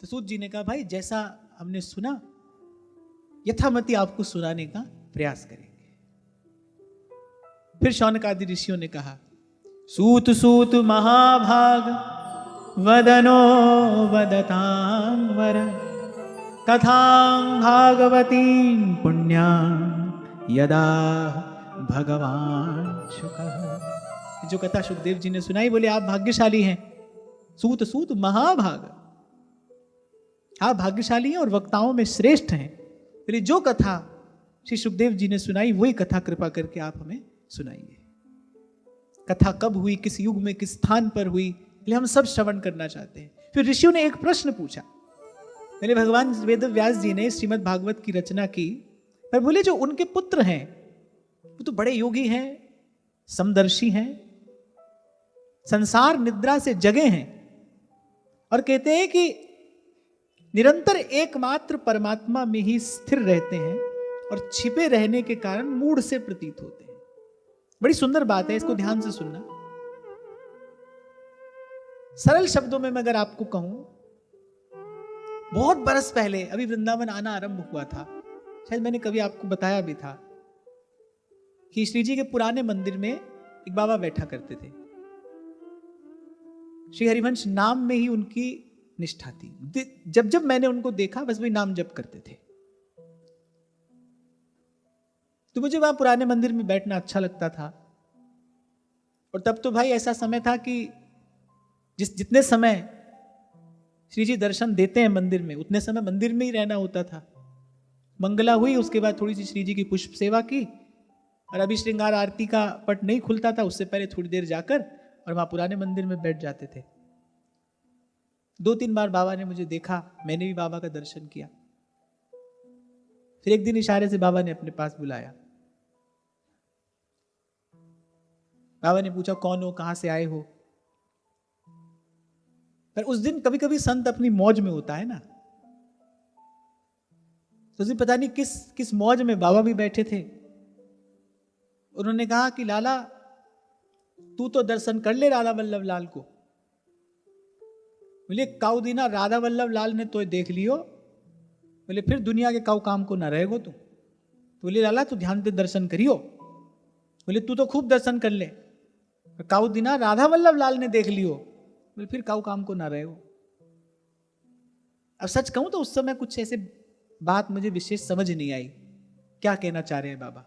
तो सूत जी ने कहा, भाई जैसा हमने सुना यथामति आपको सुनाने का प्रयास करेंगे। फिर शौनकादि ऋषियों ने कहा, सूत सूत महाभाग वदनो वदतां वर कथां भागवतीं पुण्यां यदा भगवान शुकः। जो कथा सुखदेव जी ने सुनाई, बोले आप भाग्यशाली हैं, सूत सूत महाभाग, आप भाग्यशाली हैं और वक्ताओं में श्रेष्ठ हैं। बोले जो कथा श्री सुखदेव जी ने सुनाई वही कथा कृपा करके आप हमें सुनाइए। कथा कब हुई, किस युग में, किस स्थान पर हुई, बोले हम सब श्रवण करना चाहते हैं। फिर ऋषियों ने एक प्रश्न पूछा। बोले भगवान वेद व्यास जी ने श्रीमद् भागवत की रचना की, पर बोले जो उनके पुत्र हैं वो तो बड़े योगी हैं, समदर्शी हैं, संसार निद्रा से जगे हैं, और कहते हैं कि निरंतर एकमात्र परमात्मा में ही स्थिर रहते हैं और छिपे रहने के कारण मूढ़ से प्रतीत होते हैं। बड़ी सुंदर बात है, इसको ध्यान से सुनना। सरल शब्दों में मैं अगर आपको कहूं, बहुत बरस पहले अभी वृंदावन आना आरंभ हुआ था, शायद मैंने कभी आपको बताया भी था कि श्री जी के पुराने मंदिर में एक बाबा बैठा करते थे। श्री हरिवंश नाम में ही उनकी निष्ठा थी। जब जब मैंने उनको देखा बस वही नाम जप करते थे। तो मुझे वहां पुराने मंदिर में बैठना अच्छा लगता था। और तब तो भाई ऐसा समय था कि जितने समय श्री जी दर्शन देते हैं मंदिर में, उतने समय मंदिर में ही रहना होता था। मंगला हुई, उसके बाद थोड़ी सी श्री जी की पुष्प सेवा की, और अभी श्रृंगार आरती का पट नहीं खुलता था, उससे पहले थोड़ी देर जाकर और वहां पुराने मंदिर में बैठ जाते थे। 2-3 बार बाबा ने मुझे देखा, मैंने भी बाबा का दर्शन किया। फिर एक दिन इशारे से बाबा ने अपने पास बुलाया। बाबा ने पूछा, कौन हो, कहां से आए हो? पर उस दिन कभी कभी संत अपनी मौज में होता है ना, तो उस दिन पता नहीं किस मौज में बाबा भी बैठे थे। उन्होंने कहा कि लाला तू तो दर्शन कर ले राधा वल्लभ लाल को। बोले काऊ दीना राधा वल्लभ लाल ने तो देख लियो, बोले फिर दुनिया के काऊ काम को ना रहेगो तू। तो बोले लाला तू ध्यान से दर्शन करियो। बोले तू तो खूब दर्शन कर ले, काऊ दीना राधा वल्लभ लाल ने देख लियो, बोले फिर काऊ काम को ना रहेगो। अब सच कहूं तो उस समय कुछ ऐसे बात मुझे विशेष समझ नहीं आई, क्या कहना चाह रहे हैं बाबा।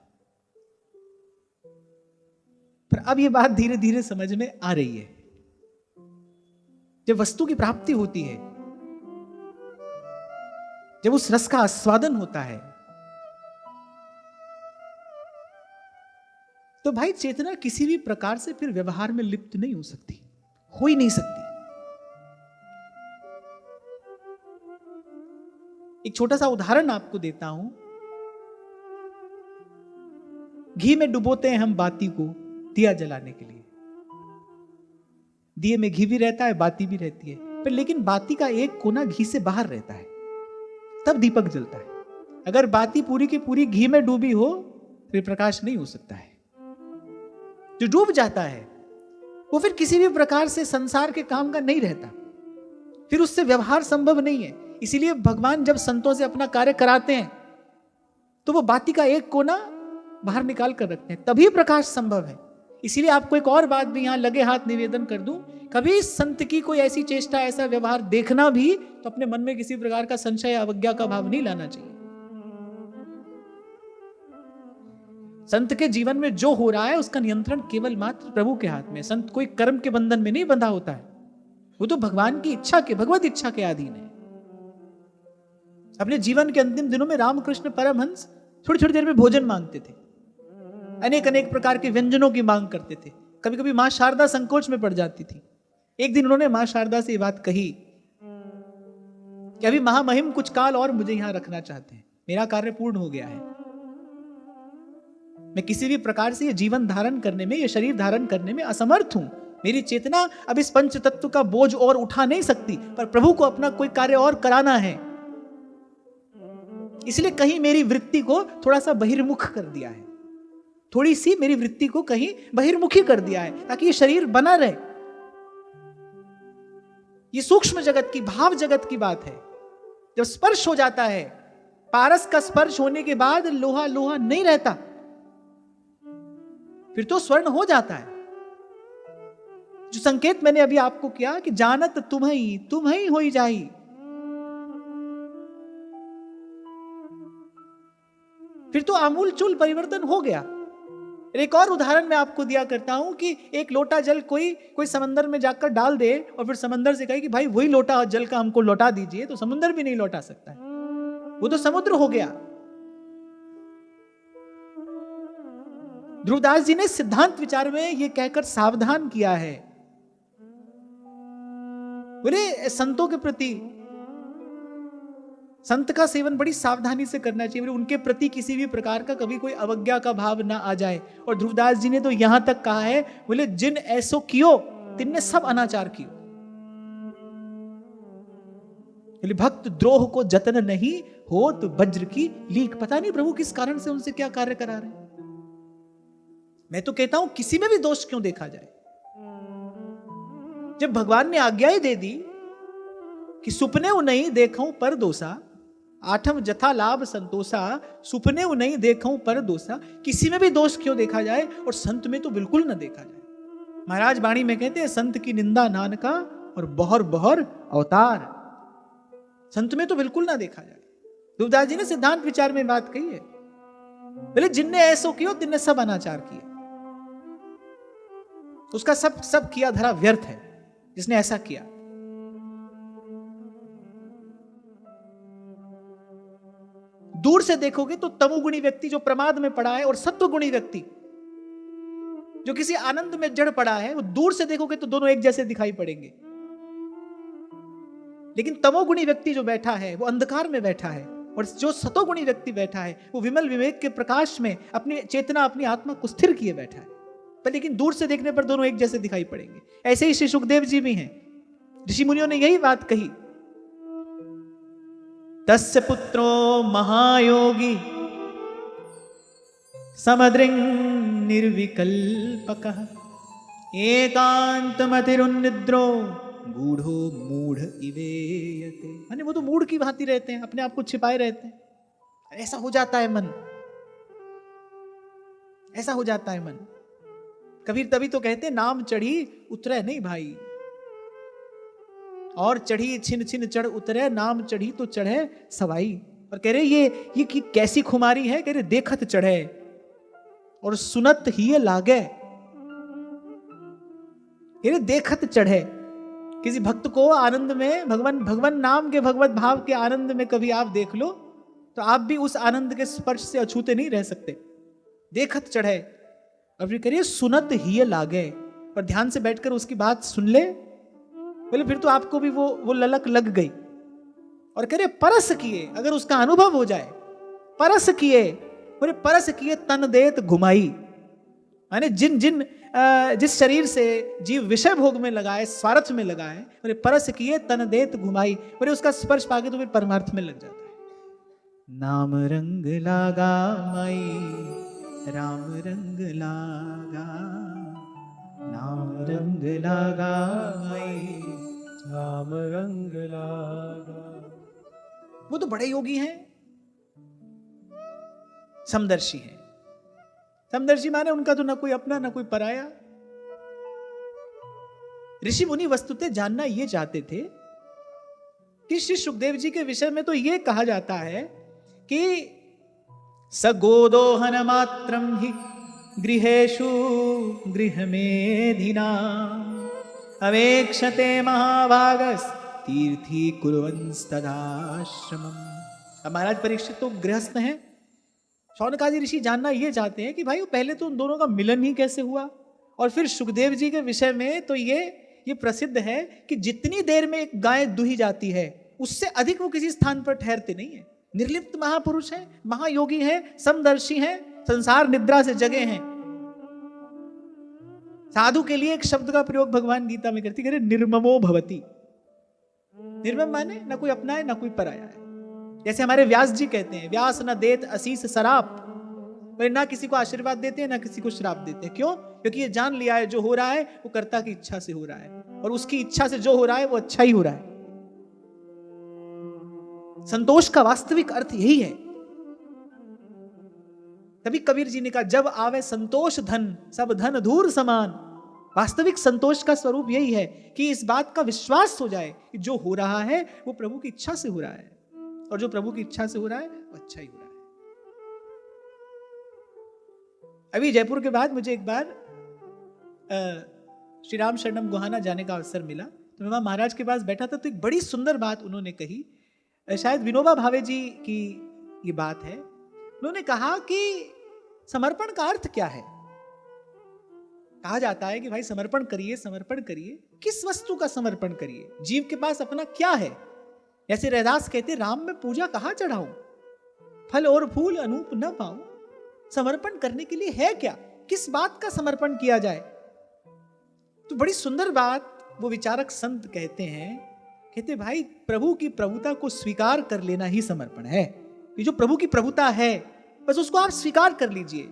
पर अब ये बात धीरे धीरे समझ में आ रही है। जब वस्तु की प्राप्ति होती है, जब उस रस का आस्वादन होता है, तो भाई चेतना किसी भी प्रकार से फिर व्यवहार में लिप्त नहीं हो सकती, हो ही नहीं सकती। एक छोटा सा उदाहरण आपको देता हूं। घी में डुबोते हैं हम बाती को दिया जलाने के लिए। दिए में घी भी रहता है, बाती भी रहती है, पर लेकिन बाती का एक कोना घी से बाहर रहता है, तब दीपक जलता है। अगर बाती पूरी की पूरी घी में डूबी हो फिर प्रकाश नहीं हो सकता है। जो डूब जाता है वो फिर किसी भी प्रकार से संसार के काम का नहीं रहता, फिर उससे व्यवहार संभव नहीं है। इसीलिए भगवान जब संतों से अपना कार्य कराते हैं तो वो बाती का एक कोना बाहर निकाल कर रखते हैं, तभी प्रकाश संभव है। इसीलिए आपको एक और बात भी यहां लगे हाथ निवेदन कर दूं, कभी संत की कोई ऐसी चेष्टा, ऐसा व्यवहार देखना भी तो अपने मन में किसी प्रकार का संशय या अवज्ञा का भाव नहीं लाना चाहिए। संत के जीवन में जो हो रहा है उसका नियंत्रण केवल मात्र प्रभु के हाथ में। संत कोई कर्म के बंधन में नहीं बंधा होता है, वो तो भगवान की इच्छा के, भगवत इच्छा के अधीन है। अपने जीवन के अंतिम दिनों में रामकृष्ण परमहंस थोड़ी थोड़ी देर में भोजन मांगते थे, अनेक अनेक प्रकार के व्यंजनों की मांग करते थे। कभी कभी मां शारदा संकोच में पड़ जाती थी। एक दिन उन्होंने मां शारदा से ये बात कही कि अभी महामहिम कुछ काल और मुझे यहां रखना चाहते हैं, मेरा कार्य पूर्ण हो गया है, मैं किसी भी प्रकार से ये जीवन धारण करने में, ये शरीर धारण करने में असमर्थ हूं। मेरी चेतना अब इस पंच तत्व का बोझ और उठा नहीं सकती, पर प्रभु को अपना कोई कार्य और कराना है, इसलिए कहीं मेरी वृत्ति को थोड़ा सा बहिर्मुख कर दिया है, थोड़ी सी मेरी वृत्ति को कहीं बहिर्मुखी कर दिया है, ताकि ये शरीर बना रहे। ये सूक्ष्म जगत की, भाव जगत की बात है। जब स्पर्श हो जाता है, पारस का स्पर्श होने के बाद लोहा लोहा नहीं रहता, फिर तो स्वर्ण हो जाता है। जो संकेत मैंने अभी आपको किया कि जानत तुम्हें होई जाई, फिर तो आमूल चूल परिवर्तन हो गया। एक और उदाहरण मैं आपको दिया करता हूं कि एक लोटा जल कोई समंदर में जाकर डाल दे और फिर समंदर से कहे कि भाई वही लोटा जल का हमको लौटा दीजिए, तो समुद्र भी नहीं लौटा सकता है, वो तो समुद्र हो गया। ध्रुवदास जी ने सिद्धांत विचार में यह कहकर सावधान किया है, बोले संतों के प्रति, संत का सेवन बड़ी सावधानी से करना चाहिए, उनके प्रति किसी भी प्रकार का कभी कोई अवज्ञा का भाव ना आ जाए। और ध्रुवदास जी ने तो यहां तक कहा है, बोले जिन ऐसो कियो तिनने सब अनाचार कियो। बोले भक्त द्रोह को जतन नहीं हो तो वज्र की लीक। पता नहीं प्रभु किस कारण से उनसे क्या कार्य करा रहे हैं। मैं तो कहता हूं किसी में भी दोष क्यों देखा जाए, जब भगवान ने आज्ञा ही दे दी कि सुपने नहीं देखूं पर दोषा, आठम जथा लाभ संतोषा, सुपने नहीं देखूं पर दोषा। किसी में भी दोष क्यों देखा जाए, और संत में तो बिल्कुल ना देखा जाए। महाराज वाणी में कहते हैं संत की निंदा नानका और बहर बहर अवतार। संत में तो बिल्कुल ना देखा जाए। ध्रुवदास जी ने सिद्धांत विचार में बात कही है, बोले जिनने ऐसो कियो तिनने सब अनाचार किए। उसका सब किया धरा व्यर्थ है जिसने ऐसा किया। दूर से देखोगे तो तमोगुणी व्यक्ति जो प्रमाद में पड़ा है और सत्वगुणी व्यक्ति जो किसी आनंद में जड़ पड़ा है, वो दूर से देखोगे तो दोनों एक जैसे दिखाई पड़ेंगे। लेकिन तमोगुणी व्यक्ति जो बैठा है वो अंधकार में बैठा है, और जो सतोगुणी व्यक्ति बैठा है वो विमल विवेक के प्रकाश में अपनी चेतना, अपनी आत्मा को स्थिर किए बैठा है। पर लेकिन दूर से देखने पर दोनों एक जैसे दिखाई पड़ेंगे। ऐसे ही श्री सुखदेव जी भी हैं। ऋषि मुनियों ने यही बात कही, तस्य पुत्रो महायोगी समदृंग निर्विकल्पकः एकांतमतिरुन्निद्रो गूढ़ो मूढ़ इवेयते। माने वो तो मूढ़ की भांति रहते हैं, अपने आप को छिपाए रहते हैं। ऐसा हो जाता है मन, ऐसा हो जाता है मन। कबीर तभी तो कहते हैं नाम चढ़ी उतरे नहीं भाई, और चढ़ी छिन छिन चढ़ उतरे, नाम चढ़ी तो चढ़े सवाई। और कह रहे ये कि कैसी खुमारी है, कह रहे देखत चढ़े और सुनत ही लागे। कह रहे देखत चढ़े। किसी भक्त को आनंद में भगवान नाम के भगवत भाव के आनंद में कभी आप देख लो तो आप भी उस आनंद के स्पर्श से अछूते नहीं रह सकते। देखत चढ़े और फिर करिए सुनत ही लागे, और ध्यान से बैठकर उसकी बात सुन ले, बोले फिर तो आपको भी वो ललक लग गई। और कह रहे परस किए, अगर उसका अनुभव हो जाए, परस किए, बोले परस किए तन देत घुमाई। माने जिस शरीर से जीव विषय भोग में लगाए, स्वार्थ में लगाए, बोले परस किए तन देत घुमाई, बोले उसका स्पर्श पाके तो फिर परमार्थ में लग जाता है। नाम रंग लागा माई, राम रंग लागा, नाम रंग लागा माई, राम रंग लागा। वो तो बड़े योगी हैं, समदर्शी हैं। समदर्शी माने उनका तो ना कोई अपना ना कोई पराया। ऋषि मुनि वस्तुतः जानना ये चाहते थे कि श्री सुखदेव जी के विषय में तो ये कहा जाता है कि सगोदोहन मात्रम हि गृहेषु गृहमेधिना अवेक्षते महाभागस तीर्थी कुर्वंस्तदाश्रमम्। अब महाराज परीक्षित तो गृहस्थ हैं। शौनकादि ऋषि जानना ये चाहते हैं कि भाई वो पहले तो उन दोनों का मिलन ही कैसे हुआ, और फिर सुखदेव जी के विषय में तो ये प्रसिद्ध है कि जितनी देर में एक गाय दुही जाती है उससे अधिक वो किसी स्थान पर ठहरते नहीं है। निर्लिप्त महापुरुष हैं, महायोगी हैं, समदर्शी हैं, संसार निद्रा से जगे हैं। साधु के लिए एक शब्द का प्रयोग भगवान गीता में करती है, निर्ममो भवति। निर्मम माने ना कोई अपना है ना कोई पराया है। जैसे हमारे व्यास जी कहते हैं, व्यास न देत असीस सराप, वे ना किसी को आशीर्वाद देते हैं ना किसी को श्राप देते हैं। क्यों? क्योंकि ये जान लिया है जो हो रहा है वो कर्ता की इच्छा से हो रहा है, और उसकी इच्छा से जो हो रहा है वो अच्छा ही हो रहा है। संतोष का वास्तविक अर्थ यही है। तभी कबीर जी ने कहा, जब आवे संतोष धन, सब धन धूर समान। वास्तविक संतोष का स्वरूप यही है कि इस बात का विश्वास हो जाए कि जो हो रहा है वो प्रभु की इच्छा से हो रहा है, और जो प्रभु की इच्छा से हो रहा है वो अच्छा ही हो रहा है। अभी जयपुर के बाद मुझे एक बार श्री राम शरणम गोहाना जाने का अवसर मिला, तो मैं वहां महाराज के पास बैठा था, तो एक बड़ी सुंदर बात उन्होंने कही, शायद विनोबा भावे जी की ये बात है। उन्होंने कहा कि समर्पण का अर्थ क्या है। कहा जाता है कि भाई समर्पण करिए, समर्पण करिए, किस वस्तु का समर्पण करिए, जीव के पास अपना क्या है। जैसे रैदास कहते, राम में पूजा कहां चढ़ाऊं, फल और फूल अनूप न पाऊं। समर्पण करने के लिए है क्या, किस बात का समर्पण किया जाए। तो बड़ी सुंदर बात वो विचारक संत कहते हैं, कहते भाई प्रभु की प्रभुता को स्वीकार कर लेना ही समर्पण है। ये जो प्रभु की प्रभुता है बस उसको आप स्वीकार कर लीजिए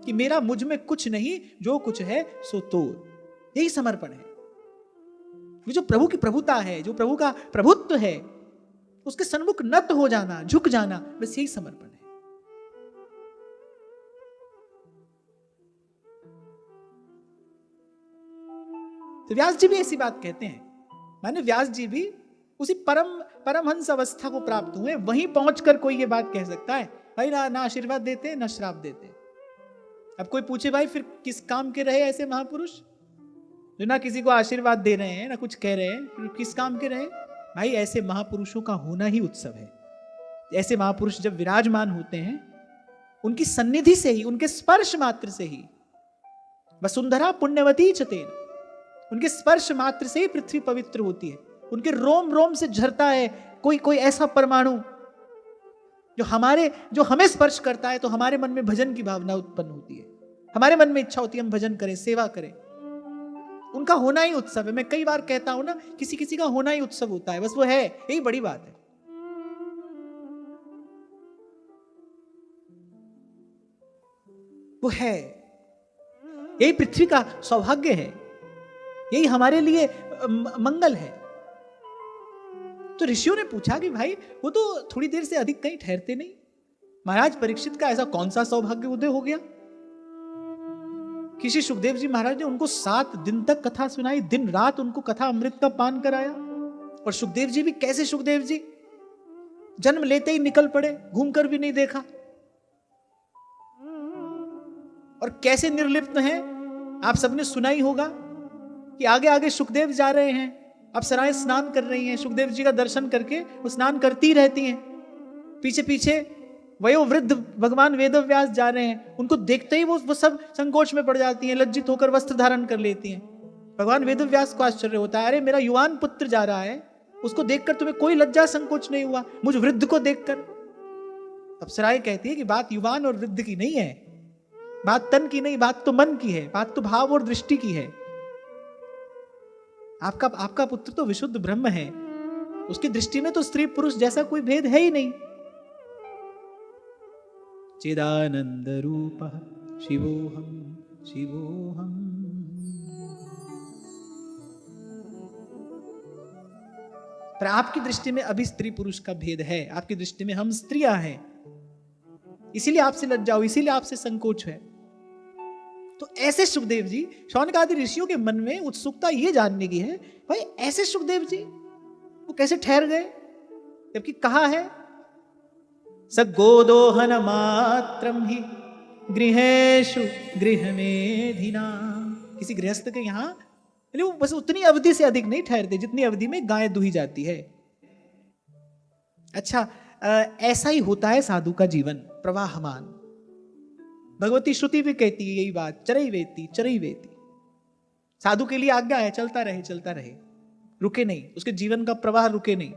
कि मेरा मुझ में कुछ नहीं, जो कुछ है सो तोर। यही समर्पण है। ये जो प्रभु की प्रभुता है, जो प्रभु का प्रभुत्व है, उसके सन्मुख नत हो जाना, झुक जाना, बस यही समर्पण है। तो व्यास जी भी ऐसी बात कहते हैं। माने व्यास जी भी उसी परमहंस अवस्था को प्राप्त हुए। वहीं पहुंचकर कोई ये बात कह सकता है, भाई ना आशीर्वाद देते ना श्राप देते। अब कोई पूछे भाई फिर किस काम के रहे ऐसे महापुरुष जो ना किसी को आशीर्वाद दे रहे हैं ना कुछ कह रहे हैं, फिर किस काम के रहे। भाई ऐसे महापुरुषों का होना ही उत्सव है। ऐसे महापुरुष जब विराजमान होते हैं, उनकी सन्निधि से ही, उनके स्पर्श मात्र से ही, वसुंधरा पुण्यवती चतेन, उनके स्पर्श मात्र से ही पृथ्वी पवित्र होती है। उनके रोम रोम से झरता है कोई ऐसा परमाणु जो हमें स्पर्श करता है, तो हमारे मन में भजन की भावना उत्पन्न होती है, हमारे मन में इच्छा होती है हम भजन करें, सेवा करें। उनका होना ही उत्सव है। मैं कई बार कहता हूं ना, किसी किसी का होना ही उत्सव होता है, बस वो है, यही बड़ी बात है। वो है, यही पृथ्वी का सौभाग्य है, यही हमारे लिए मंगल है। तो ऋषियों ने पूछा कि भाई वो तो थोड़ी देर से अधिक कहीं ठहरते नहीं, महाराज परीक्षित का ऐसा कौन सा सौभाग्य उदय हो गया किसी सुखदेव जी महाराज ने उनको 7 दिन तक कथा सुनाई, दिन रात उनको कथा अमृत का पान कराया। और सुखदेव जी भी कैसे, सुखदेव जी जन्म लेते ही निकल पड़े, घूमकर भी नहीं देखा। और कैसे निर्लिप्त हैं, आप सबने सुना ही होगा कि आगे आगे सुखदेव जा रहे हैं, अप्सराएं स्नान कर रही हैं, सुखदेव जी का दर्शन करके वो स्नान करती रहती हैं। पीछे पीछे वयोवृद्ध भगवान वेदव्यास जा रहे हैं, उनको देखते ही वो सब संकोच में पड़ जाती हैं, लज्जित होकर वस्त्र धारण कर लेती हैं। भगवान वेदव्यास को आश्चर्य होता है, अरे मेरा युवान पुत्र जा रहा है, उसको देखकर तुम्हें कोई लज्जा संकोच नहीं हुआ, मुझ वृद्ध को देखकर। अप्सराएं कहती है कि बात युवान और वृद्ध की नहीं है, बात तन की नहीं, बात तो मन की है, बात तो भाव और दृष्टि की है। आपका पुत्र तो विशुद्ध ब्रह्म है, उसकी दृष्टि में तो स्त्री पुरुष जैसा कोई भेद है ही नहीं। चिदानंद रूप शिवोहम शिवोहम। पर आपकी दृष्टि में अभी स्त्री पुरुष का भेद है, आपकी दृष्टि में हम स्त्रियां हैं, इसीलिए आपसे लज्जा हो, इसीलिए आपसे संकोच है। तो ऐसे सुखदेव जी, शौनक आदि ऋषियों के मन में उत्सुकता ये जानने की है, भाई ऐसे सुखदेव जी वो कैसे ठहर गए, जबकि कहा है सगोदोहन मात्रम ही गृहेषु गृहमेधिना। किसी गृहस्थ के यहाँ वो बस उतनी अवधि से अधिक नहीं ठहरते जितनी अवधि में गाय दुही जाती है। अच्छा, ऐसा ही होता है साधु का जीवन, प्रवाहमान। भगवती श्रुति भी कहती है यही बात, चरई वेती। साधु के लिए आज्ञा है, चलता रहे, रुके नहीं, उसके जीवन का प्रवाह रुके नहीं।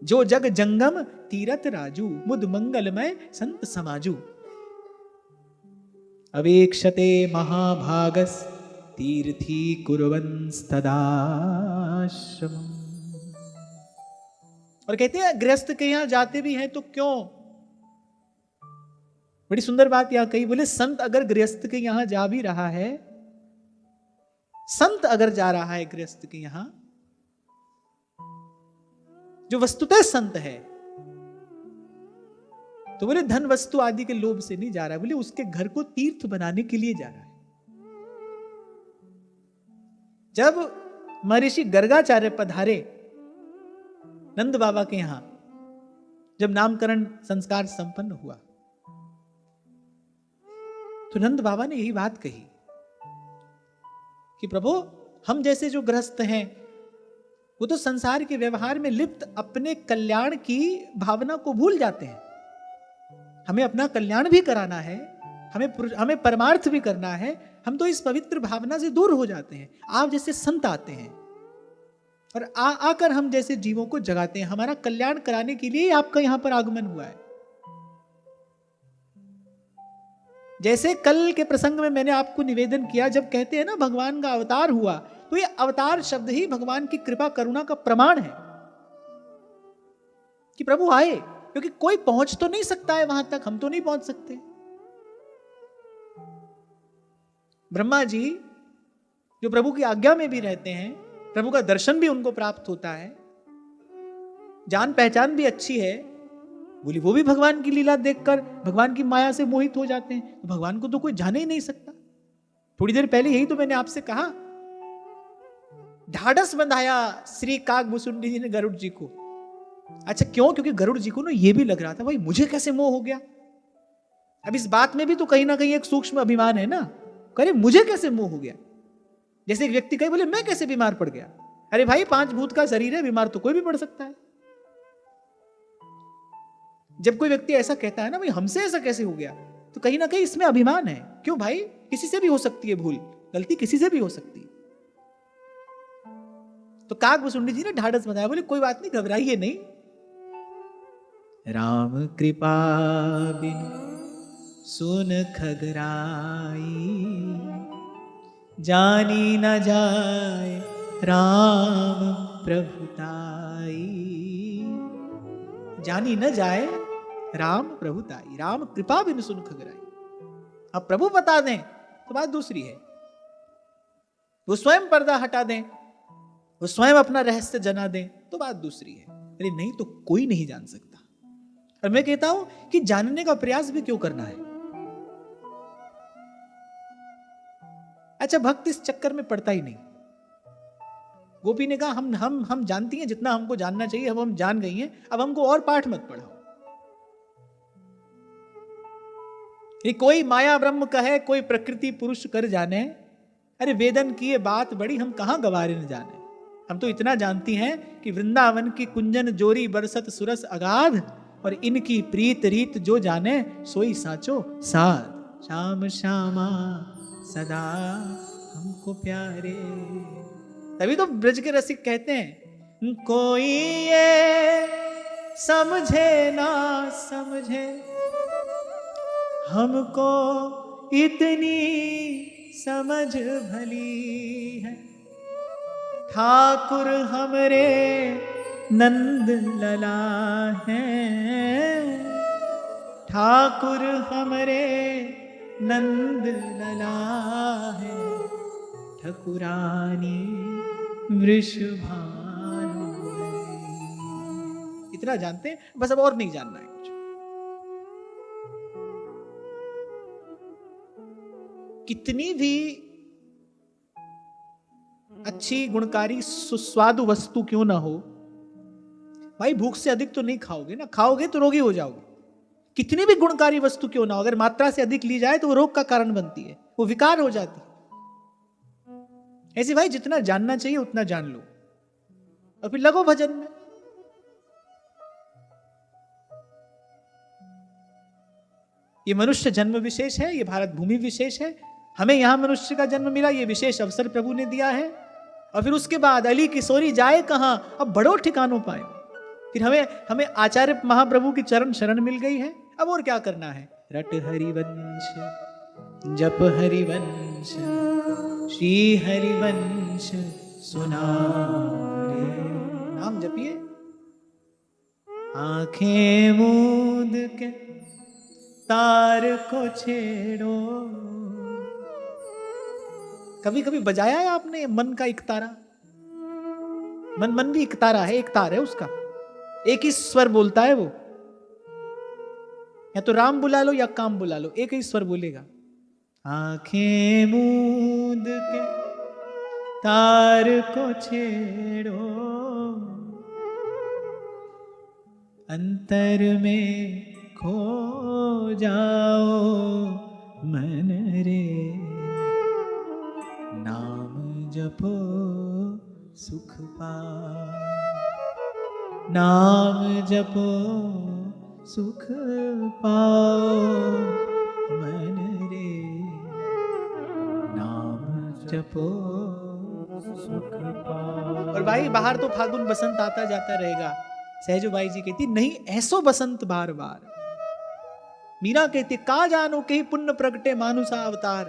जो जग जंगम तीरथ राजू, मुद मंगलमय संत समाजू। अवेक्षते महाभागस तीर्थी कुर्वंस्तदाश्रम। और कहते हैं गृहस्थ के यहां जाते भी हैं तो क्यों। बड़ी सुंदर बात यहां कही, बोले संत अगर गृहस्थ के यहां जा भी रहा है, संत अगर जा रहा है गृहस्थ के यहां, जो वस्तुतः संत है, तो बोले धन वस्तु आदि के लोभ से नहीं जा रहा है, बोले उसके घर को तीर्थ बनाने के लिए जा रहा है। जब महर्षि गर्गाचार्य पधारे नंद बाबा के यहां, जब नामकरण संस्कार संपन्न हुआ, तो नंद बाबा ने यही बात कही कि प्रभु, हम जैसे जो गृहस्थ हैं वो तो संसार के व्यवहार में लिप्त अपने कल्याण की भावना को भूल जाते हैं। हमें अपना कल्याण भी कराना है, हमें परमार्थ भी करना है, हम तो इस पवित्र भावना से दूर हो जाते हैं। आप जैसे संत आते हैं और आकर हम जैसे जीवों को जगाते हैं, हमारा कल्याण कराने के लिए आपका यहां पर आगमन हुआ है। जैसे कल के प्रसंग में मैंने आपको निवेदन किया, जब कहते हैं ना भगवान का अवतार हुआ, तो ये अवतार शब्द ही भगवान की कृपा करुणा का प्रमाण है कि प्रभु आए, क्योंकि कोई पहुंच तो नहीं सकता है वहां तक, हम तो नहीं पहुंच सकते। ब्रह्मा जी जो प्रभु की आज्ञा में भी रहते हैं, प्रभु का दर्शन भी उनको प्राप्त होता है, जान पहचान भी अच्छी है, बोली वो भी भगवान की लीला देखकर भगवान की माया से मोहित हो जाते हैं। तो भगवान को तो कोई जाने ही नहीं सकता। थोड़ी देर पहले यही तो मैंने आपसे कहा, ढाढ़स बंधाया श्री कागभूषुंडी जी ने गरुड़ जी को। अच्छा क्यों? क्योंकि गरुड़ जी को ना ये भी लग रहा था भाई मुझे कैसे मोह हो गया। अब इस बात में भी तो कहीं ना कहीं एक सूक्ष्म अभिमान है ना, करे मुझे कैसे मोह हो गया। जैसे एक व्यक्ति कहे बोले मैं कैसे बीमार पड़ गया। अरे भाई 5 भूत का शरीर है, बीमार तो कोई भी पड़ सकता है। जब कोई व्यक्ति ऐसा कहता है ना भाई हमसे ऐसा कैसे हो गया, तो कहीं ना कहीं इसमें अभिमान है। क्यों भाई, किसी से भी हो सकती है भूल, गलती किसी से भी हो सकती है। तो कागभूषुंडी जी ने ढाढ़स बताया, बोले कोई बात नहीं, घबराइए नहीं, राम कृपा बिनु सुन खगराई, जानी न जाए राम प्रभुताई। जानी न जाए राम प्रभुताई, राम कृपा बिनु सुन खगराई। अब प्रभु बता दें तो बात दूसरी है, वो स्वयं पर्दा हटा दें, वो स्वयं अपना रहस्य जना दें तो बात दूसरी है। अरे नहीं तो कोई नहीं जान सकता। और मैं कहता हूं कि जानने का प्रयास भी क्यों करना है। अच्छा भक्त इस चक्कर में पड़ता ही नहीं। गोपी ने कहा हम जानती हैं जितना हमको जानना चाहिए, हम जान गई हैं, अब हमको और पाठ मत पढ़ाओ। ये कोई माया ब्रह्म कहे, कोई प्रकृति पुरुष कर जाने, अरे वेदन की ये बात बड़ी, हम कहां गवारे न जाने। हम तो इतना जानती हैं कि वृंदावन की कुंजन जोरी बरसत सुरस अगाध, और इनकी प्रीत रीत जो जाने सोई साचो साध। श्याम श्यामा सदा हमको प्यारे। तभी तो ब्रज के रसिक कहते हैं कोई ये समझे ना समझे हमको इतनी समझ भली है, ठाकुर हमरे नंद लला हैं, ठाकुर हमरे नंद लला है, ठकुरानी वृषभानु। इतना जानते हैं बस, अब और नहीं जानना है कुछ। कितनी भी अच्छी गुणकारी सुस्वादु वस्तु क्यों ना हो, भाई भूख से अधिक तो नहीं खाओगे ना, खाओगे तो रोगी हो जाओगे। कितनी भी गुणकारी वस्तु क्यों ना हो, अगर मात्रा से अधिक ली जाए तो वो रोग का कारण बनती है, वो विकार हो जाती है। ऐसे भाई जितना जानना चाहिए उतना जान लो और फिर लगो भजन में। ये मनुष्य जन्म विशेष है, ये भारत भूमि विशेष है, हमें यहां मनुष्य का जन्म मिला, ये विशेष अवसर प्रभु ने दिया है। और फिर उसके बाद अली किशोरी जाए कहां, अब बड़ो ठिकानों पाए। फिर हमें आचार्य महाप्रभु की चरण शरण मिल गई है, अब और क्या करना है। रट हरिवंश जप हरिवंश श्री हरिवंश सुना रे। नाम जपिए, आंखें मूंद के तार को छेड़ो। कभी कभी बजाया है आपने मन का एक तारा? मन भी एक तारा है, एक तार है उसका। एक ही स्वर बोलता है वो, या तो राम बुला लो या काम बुला लो, एक ही स्वर बोलेगा। आंखें मूंद के तार को छेड़ो, अंतर में खो जाओ मन रे, नाम जपो सुख पाओ, नाम जपो सुख पाओ मन रे, नाम जपो सुख पाओ। और भाई बाहर तो फागुन बसंत आता जाता रहेगा। सहजो बाई जी कहती नहीं ऐसो बसंत बार बार। मीरा कहती का जानो कहीं पुण्य प्रगटे मानुषा अवतार,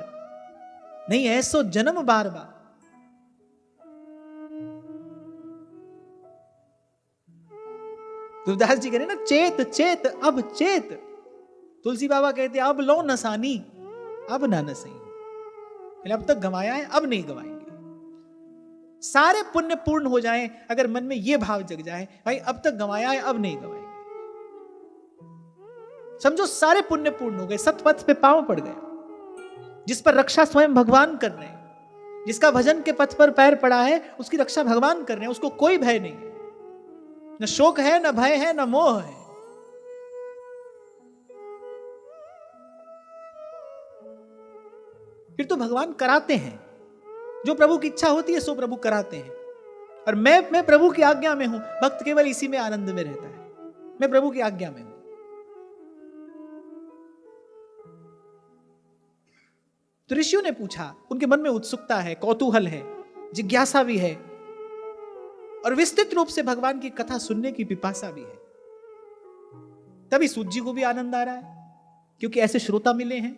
नहीं ऐसो जन्म बार बार। तुलसीदास जी कह रहे ना चेत चेत अब चेत। तुलसी बाबा कहते अब लो नसानी अब ना नसई। अब तक गंवाया है अब नहीं गंवाएंगे। सारे पुण्य पूर्ण हो जाएं, अगर मन में यह भाव जग जाए भाई अब तक गंवाया है अब नहीं गंवाएंगे, समझो सारे पुण्य पूर्ण हो गए, सतपथ पे पांव पड़ गया। जिस पर रक्षा स्वयं भगवान कर रहे हैं, जिसका भजन के पथ पर पैर पड़ा है उसकी रक्षा भगवान कर रहे हैं, उसको कोई भय नहीं है, न शोक है न भय है न मोह है। फिर तो भगवान कराते हैं, जो प्रभु की इच्छा होती है सो प्रभु कराते हैं। और मैं प्रभु की आज्ञा में हूं, भक्त केवल इसी में आनंद में रहता है, मैं प्रभु की आज्ञा में हूं। तो ऋषियों ने पूछा, उनके मन में उत्सुकता है, कौतूहल है, जिज्ञासा भी है और विस्तृत रूप से भगवान की कथा सुनने की पिपासा भी है। तभी सूत जी को भी आनंद आ रहा है, क्योंकि ऐसे श्रोता मिले हैं,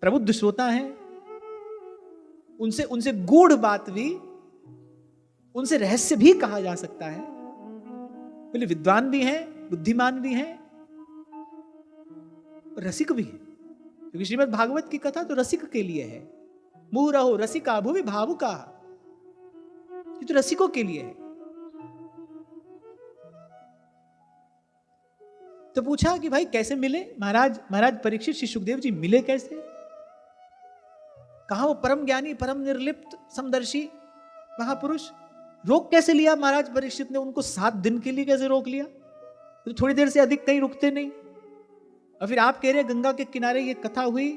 प्रबुद्ध श्रोता हैं, उनसे गूढ़ बात भी, उनसे रहस्य भी कहा जा सकता है। बोले विद्वान भी हैं, बुद्धिमान भी हैं, रसिक भी हैं, क्योंकि श्रीमद् भागवत की कथा तो रसिक के लिए है। मुह रहो रसिका भुवि भावुका, ये तो रसिकों के लिए है। तो पूछा कि भाई कैसे मिले महाराज परीक्षित, श्री सुखदेव जी मिले कैसे? कहा वो परम ज्ञानी परम निर्लिप्त समदर्शी महापुरुष, रोक कैसे लिया महाराज परीक्षित ने उनको? 7 दिन के लिए कैसे रोक लिया? तो थोड़ी देर से अधिक कहीं रुकते नहीं। और फिर आप कह रहे गंगा के किनारे ये कथा हुई,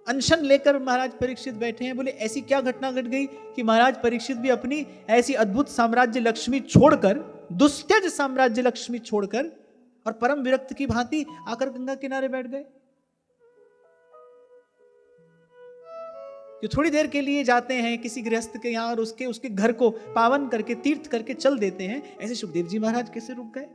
अनशन लेकर महाराज परीक्षित बैठे हैं। बोले ऐसी क्या घटना घट गई कि महाराज परीक्षित भी अपनी ऐसी अद्भुत साम्राज्य लक्ष्मी छोड़कर, दुस्त्यज साम्राज्य लक्ष्मी छोड़कर और परम विरक्त की भांति आकर गंगा किनारे बैठ गए? जो थोड़ी देर के लिए जाते हैं किसी गृहस्थ के यहां और उसके घर को पावन करके तीर्थ करके चल देते हैं, ऐसे सुखदेव जी महाराज कैसे रुक गए?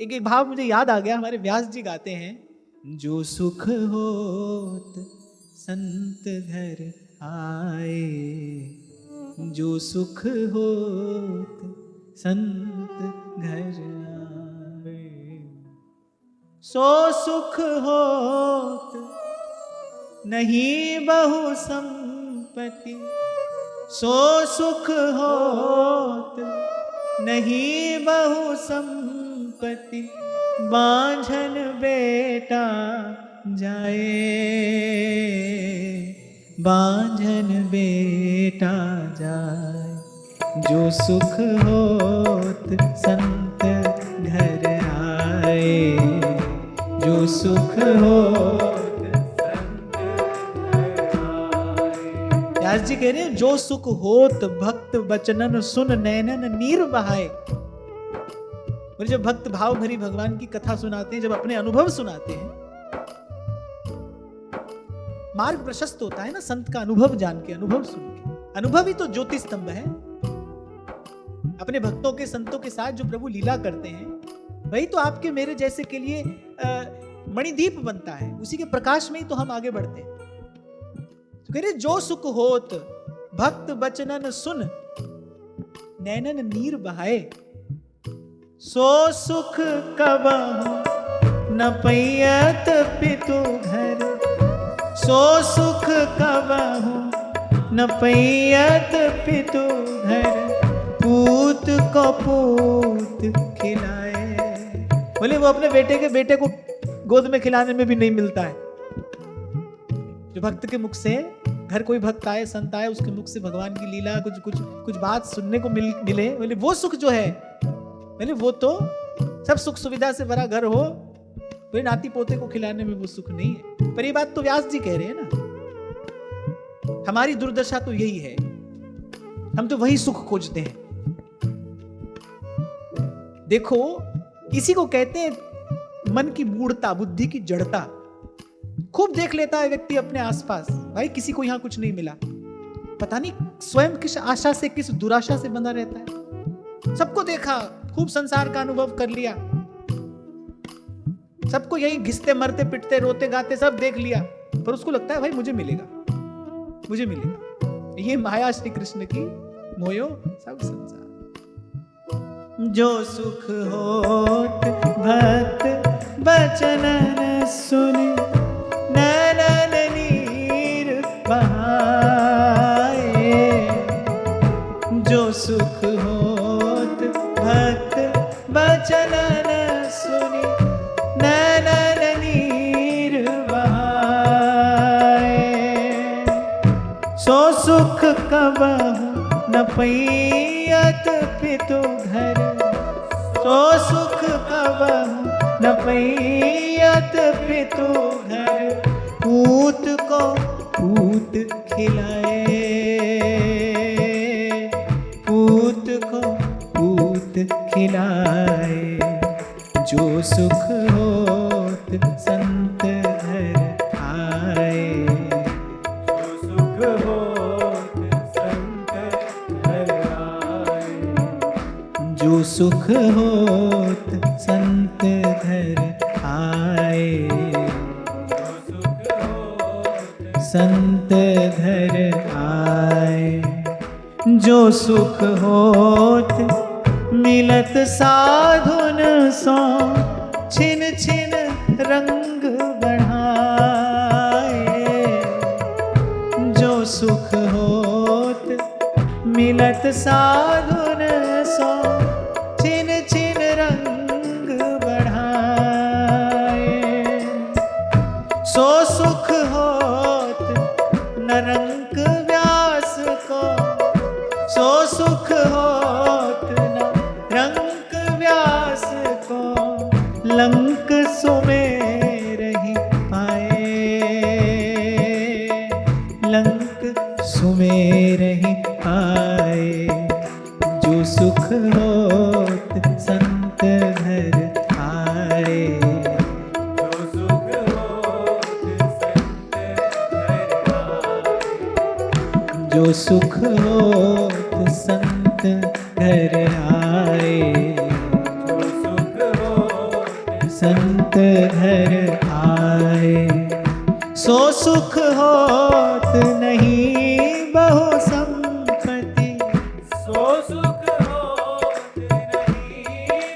एक भाव मुझे याद आ गया, हमारे व्यास जी गाते हैं, जो सुख होत संत घर आए, जो सुख होत संत घर आए, सो सुख होत नहीं बहु संपत्ति, सो सुख होत नहीं बहु संपत्ति, बांझन बेटा जाए, बांझन बेटा जाए, जो सुख होत संत घर आए, जो सुख होत व्यास जी कह रहे हैं जो सुख होत भक्त बचनन सुन नैनन नीर बहाए। और जब भक्त भाव भरी भगवान की कथा सुनाते हैं, जब अपने अनुभव सुनाते हैं, मार्ग प्रशस्त होता है ना संत का अनुभव जान के, अनुभव सुन के। अनुभव ही तो ज्योति स्तंभ है। अपने भक्तों के संतों के साथ जो प्रभु लीला करते हैं, वही तो आपके मेरे जैसे के लिए मणिदीप बनता है, उसी के प्रकाश में ही तो हम आगे बढ़ते हैं। तो कह रहे जो सुख होत भक्त बचनन सुन नैनन नीर बहाए, सो सुख कबहु न पैयत पितु घर, सो सुख कबहु न पैयत पितु घर, को पूत खिलाए। बोले वो अपने बेटे को गोद में खिलाने में भी नहीं मिलता है। जो भक्त के मुख से, घर कोई भक्त आए, संत आए, उसके मुख से भगवान की लीला कुछ बात सुनने को मिले, बोले वो सुख जो है, बोले वो तो सब सुख सुविधा से भरा घर हो, कोई नाती पोते को खिलाने में वो सुख नहीं है। पर ये बात तो व्यास जी कह रहे हैं ना। हमारी दुर्दशा तो यही है, हम तो वही सुख खोजते हैं। देखो, इसी को कहते हैं मन की मूढ़ता, बुद्धि की जड़ता। खूब देख लेता है व्यक्ति अपने आसपास, भाई किसी को यहां कुछ नहीं मिला, पता नहीं स्वयं किस आशा से, किस दुराशा से बंधा रहता है। सबको देखा, खूब संसार का अनुभव कर लिया, सबको यही घिसते मरते पिटते रोते गाते सब देख लिया, पर उसको लगता है भाई मुझे मिलेगा, मुझे मिलेगा। ये माया श्री कृष्ण की मोयो सब संसार। जो सुख होत भक्त बचन सुनि, नैनन नीर बहाए। जो सुख होत भक्त बचन सुनि, नैनन नीर बहाए। सो सुख कबहु न पैयत पितु घर, सो सुख कबहु न पैयत पितु घर। पूत को पूत खिलाए, पूत को पूत खिलाए। जो सुख होत संत घर आए, जो सुख होत संत घर आए। जो सुख होत संत घर आए, संत घर आए। जो सुख होत मिलत साधुन सो, छिन छिन रंग बढ़ाए। जो सुख होत मिलत साधुन सो, छिन छिन रंग बढ़ाए। सो सुख होत न रंग व्यास को, सो सुख होत न रंग व्यास को। लंक सुमेर ही पाए, लंक सुमेर ही पाए। जो सुख होत संत घर आए, जो सुख होत संत घर आए। जो सुख होत संत घर आए, जो सुख होत संत घर आए। सो सुख होत नहीं बहु संपत्ति, सो सुख होत नहीं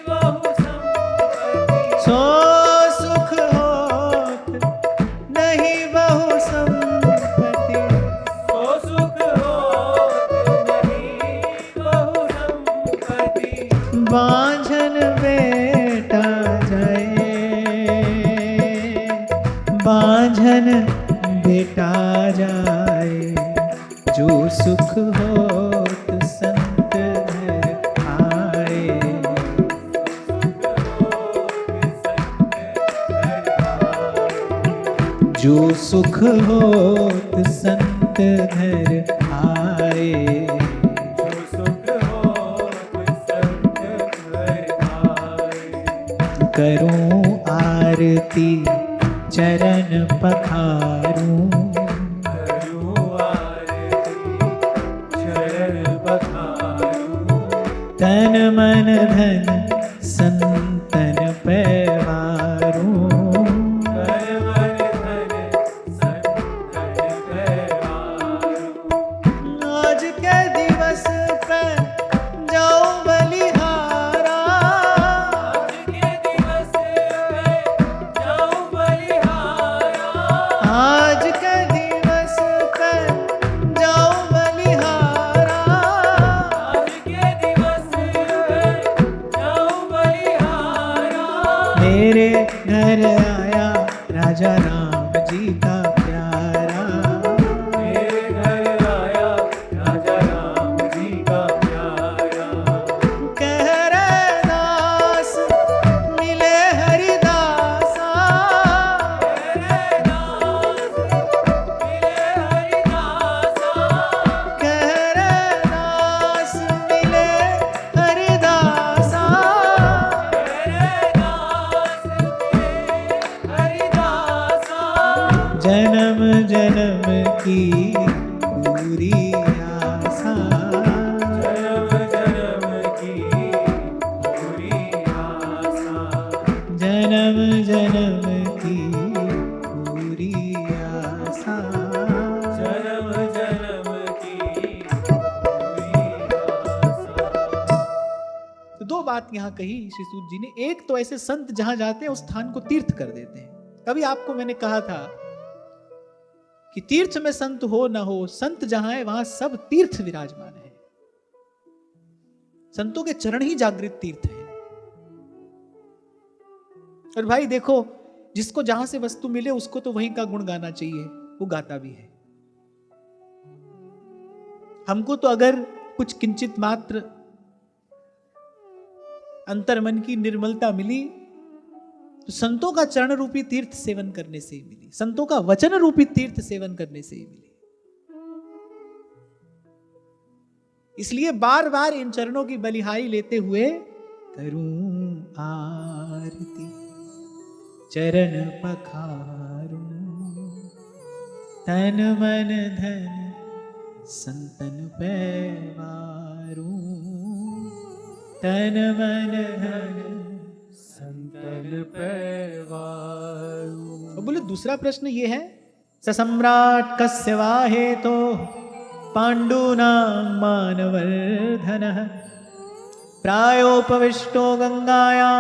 बहु संपत्ति। सो सुख होत नहीं बहु संपत्ति, सो सुख होत नहीं बहु संपत्ति। बांझन बेटा जाए, बांझन बेटा जाए। जो सुख होत संत घर आए, जो सुख होत संत घर आए, जो सुख होत संत घर आए। करूं आरती चरण पखारूं, करूं आरती चरण पखारूं। तन मन धन संतन पैवारूं, तन मन धन संतन पैवारूं। आज के दिवस पे जाऊं बलिहारा, आज के दिवस पे जाऊं बलिहारा। आज के दिवस पे जाऊं बलिहारा, आज के दिवस पे बात यहां कही श्री सूत जी ने। एक तो ऐसे संत जहां जाते हैं उस स्थान को तीर्थ कर देते हैं। कभी आपको मैंने कहा था कि तीर्थ में संत हो ना हो, संत जहां है वहां सब तीर्थ विराजमान है। संतों के चरण ही जागृत तीर्थ है। और भाई देखो, जिसको जहां से वस्तु मिले उसको तो वहीं का गुण गाना चाहिए, वो गाता भी है। हमको तो अगर कुछ किंचित मात्र अंतर्मन की निर्मलता मिली तो संतों का चरण रूपी तीर्थ सेवन करने से ही मिली, संतों का वचन रूपी तीर्थ सेवन करने से ही मिली। इसलिए बार बार इन चरणों की बलिहारी लेते हुए करूं आरती चरण पखारूं, तन मन धन संतन पैवारूं, तन मन धन संतन पैवारू। और बोले दूसरा प्रश्न ये है, ससम्राट कस्य वाहे तो पांडूनां मानवर्धनः, प्रायोपविष्टो गंगायां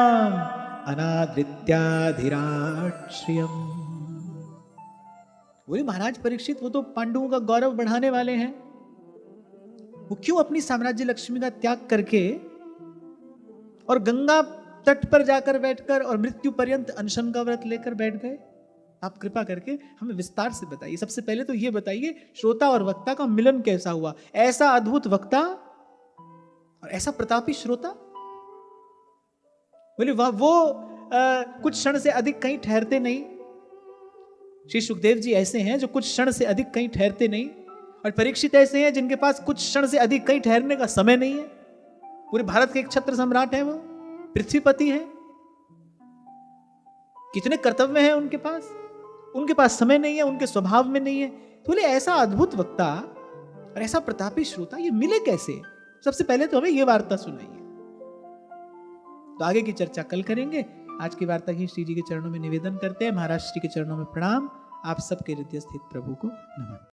अनादृत्याधिराश्रियम्। बोले महाराज परीक्षित, वो तो पांडवों का गौरव बढ़ाने वाले हैं, वो क्यों अपनी साम्राज्य लक्ष्मी का त्याग करके और गंगा तट पर जाकर बैठकर और मृत्यु पर्यंत अनशन का व्रत लेकर बैठ गए? आप कृपा करके हमें विस्तार से बताइए। सबसे पहले तो ये बताइए, श्रोता और वक्ता का मिलन कैसा हुआ? ऐसा अद्भुत वक्ता और ऐसा प्रतापी श्रोता। बोले वाह, वो कुछ क्षण से अधिक कहीं ठहरते नहीं। श्री सुखदेव जी ऐसे हैं जो कुछ क्षण से अधिक कहीं ठहरते नहीं, और परीक्षित ऐसे हैं जिनके पास कुछ क्षण से अधिक कहीं ठहरने का समय नहीं है। पूरे भारत के एक छत्र सम्राट है, वो पृथ्वीपति है। कितने कर्तव्य हैं उनके पास समय नहीं है, उनके स्वभाव में नहीं है। तो बोले ऐसा अद्भुत वक्ता और ऐसा प्रतापी श्रोता ये मिले कैसे? सबसे पहले तो हमें ये वार्ता सुनाइए। तो आगे की चर्चा कल करेंगे। आज की वार्ता ही श्री जी के चरणों में निवेदन करते हैं। महाराज श्री के चरणों में प्रणाम। आप सबके हृदय स्थित प्रभु को नमन।